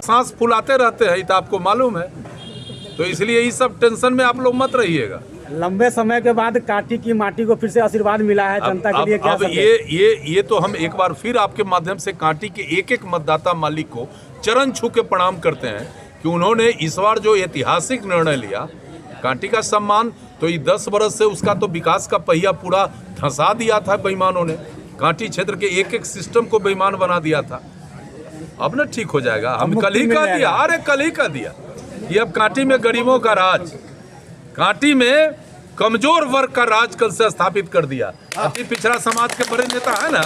सांस फुलाते रहते हैं, तो आपको मालूम है, तो इसलिए इस सब टेंशन में आप लोग मत रहिएगा। लंबे समय के बाद कांटी की माटी को फिर से आशीर्वाद मिला है जनता के लिए, क्या अब ये तो हम एक बार फिर आपके माध्यम से कांटी के एक एक मतदाता मालिक को चरण छू के प्रणाम करते हैं कि उन्होंने इस बार जो ऐतिहासिक निर्णय लिया कांटी का सम्मान, तो ये 10 बरस से उसका तो विकास का पहिया पूरा धंसा दिया था बेईमानों ने। कांटी क्षेत्र के एक एक सिस्टम को बेईमान बना दिया था। अब ना ठीक हो जाएगा। हम कल ही कह दिया, अरे कल ही कह दिया कि अब कांटी में गरीबों का राज, कांटी में कमजोर वर्ग का राज कल से स्थापित कर दिया। अति पिछड़ा समाज के बड़े नेता है ना,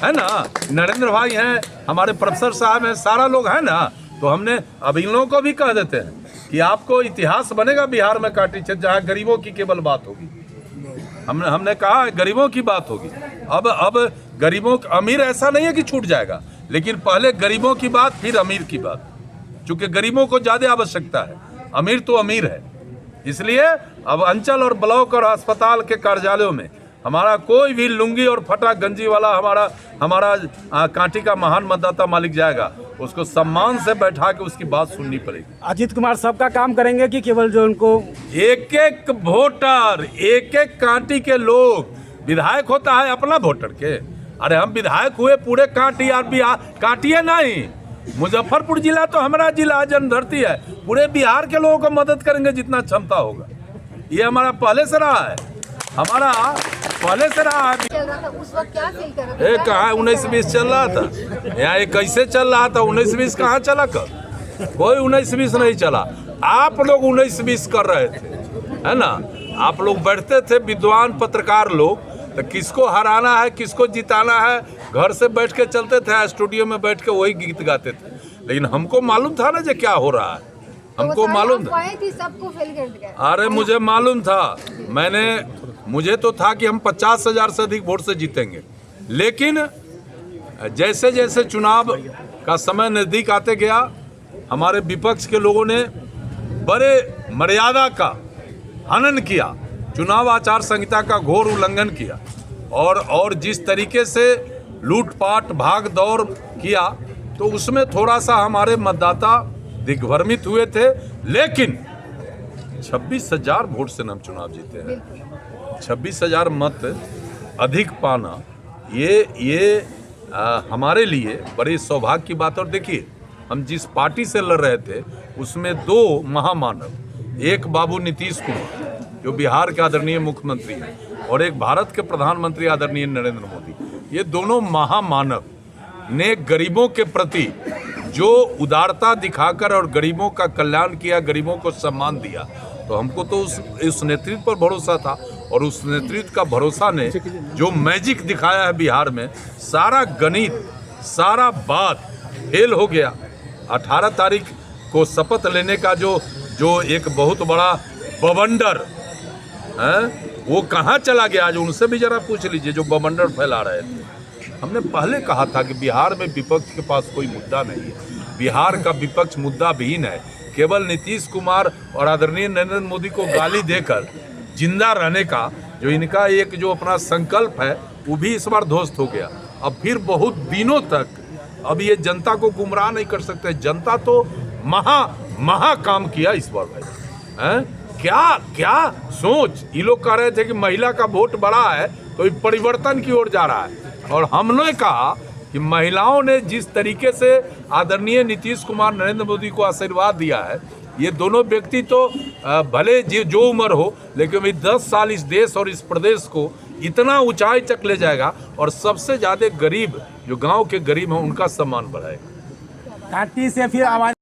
है ना, नरेंद्र भाई हैं, हमारे प्रोफेसर साहब हैं, सारा लोग है ना, तो हमने अब इन लोगों को भी कह देते हैं कि आपको इतिहास बनेगा बिहार में कांटी क्षेत्र, जहाँ गरीबों की केवल बात होगी। हमने कहा गरीबों की बात होगी। अब गरीबों, अमीर ऐसा नहीं है कि छूट जाएगा, लेकिन पहले गरीबों की बात, फिर अमीर की बात, क्योंकि गरीबों को ज्यादा आवश्यकता है, अमीर तो अमीर है। इसलिए अब अंचल और ब्लॉक और अस्पताल के कार्यालयों में हमारा कोई भी लुंगी और फटा गंजी वाला हमारा कांटी का महान मतदाता मालिक जाएगा, उसको सम्मान से बैठा के उसकी बात सुननी पड़ेगी। अजीत कुमार सबका काम करेंगे कि केवल जो उनको एक एक वोटर, एक एक कांटी के लोग, विधायक होता है अपना वोटर के, अरे हम विधायक हुए पूरे कांटी, और बिहार काटिए नहीं, मुजफ्फरपुर जिला तो हमारा जिला जन्मधरती है, पूरे बिहार के लोगों को मदद करेंगे जितना क्षमता होगा। ये हमारा पहले से रहा है, हमारा पहले से रहा है। चल रहा था उस वक्त, क्या फील कर रहे थे? कहाँ 19-20 चल रहा था यहाँ, ये कैसे चल रहा था? 19-20 कहाँ चला? कर कोई 19-20 नहीं चला। आप लोग 19-20 कर रहे थे, है ना। आप लोग बैठते थे विद्वान पत्रकार लोग, तो किसको हराना है, किसको जिताना है, घर से बैठ के चलते थे, स्टूडियो में बैठ के वही गीत गाते थे। लेकिन हमको मालूम था ना जो क्या हो रहा है, हमको मालूम था। सबको फेल कर दिया। अरे मुझे मालूम था, मुझे तो था कि हम 50,000 से अधिक वोट से जीतेंगे, लेकिन जैसे जैसे चुनाव का समय नज़दीक आते गया, हमारे विपक्ष के लोगों ने बड़े मर्यादा का हनन किया, चुनाव आचार संहिता का घोर उल्लंघन किया, और जिस तरीके से लूटपाट भाग दौड़ किया, तो उसमें थोड़ा सा हमारे मतदाता दिग्भ्रमित हुए थे। लेकिन 26,000 वोट से हम चुनाव जीते हैं। 26,000 मत अधिक पाना ये हमारे लिए बड़े सौभाग्य की बात। और देखिए, हम जिस पार्टी से लड़ रहे थे उसमें 2 महामानव, एक बाबू नीतीश कुमार जो बिहार के आदरणीय मुख्यमंत्री हैं, और एक भारत के प्रधानमंत्री आदरणीय नरेंद्र मोदी। ये दोनों महामानव ने गरीबों के प्रति जो उदारता दिखाकर और गरीबों का कल्याण किया, गरीबों को सम्मान दिया, तो हमको तो उस नेतृत्व पर भरोसा था, और उस नेतृत्व का भरोसा ने जो मैजिक दिखाया है बिहार में, सारा गणित, सारा बात फेल हो गया। 18 तारीख को शपथ लेने का जो एक बहुत बड़ा बवंडर है, वो कहाँ चला गया? आज उनसे भी जरा पूछ लीजिए जो बवंडर फैला रहे थे। हमने पहले कहा था कि बिहार में विपक्ष के पास कोई मुद्दा नहीं है, बिहार का विपक्ष मुद्दा विहीन है। केवल नीतीश कुमार और आदरणीय नरेंद्र मोदी को गाली देकर जिंदा रहने का जो इनका एक जो अपना संकल्प है, वो भी इस बार ध्वस्त हो गया। अब फिर बहुत दिनों तक अब ये जनता को गुमराह नहीं कर सकते। जनता तो महा काम किया इस बार भाई, हैं? क्या सोच, ये लोग कह रहे थे कि महिला का वोट बड़ा है तो ये परिवर्तन की ओर जा रहा है, और हमने कहा कि महिलाओं ने जिस तरीके से आदरणीय नीतीश कुमार नरेंद्र मोदी को आशीर्वाद दिया है, ये दोनों व्यक्ति तो भले जो उम्र हो, लेकिन अभी 10 साल इस देश और इस प्रदेश को इतना ऊंचाई तक ले जाएगा, और सबसे ज़्यादा गरीब जो गांव के गरीब हैं उनका सम्मान बढ़ाएगा। कांटी से फिर आवाज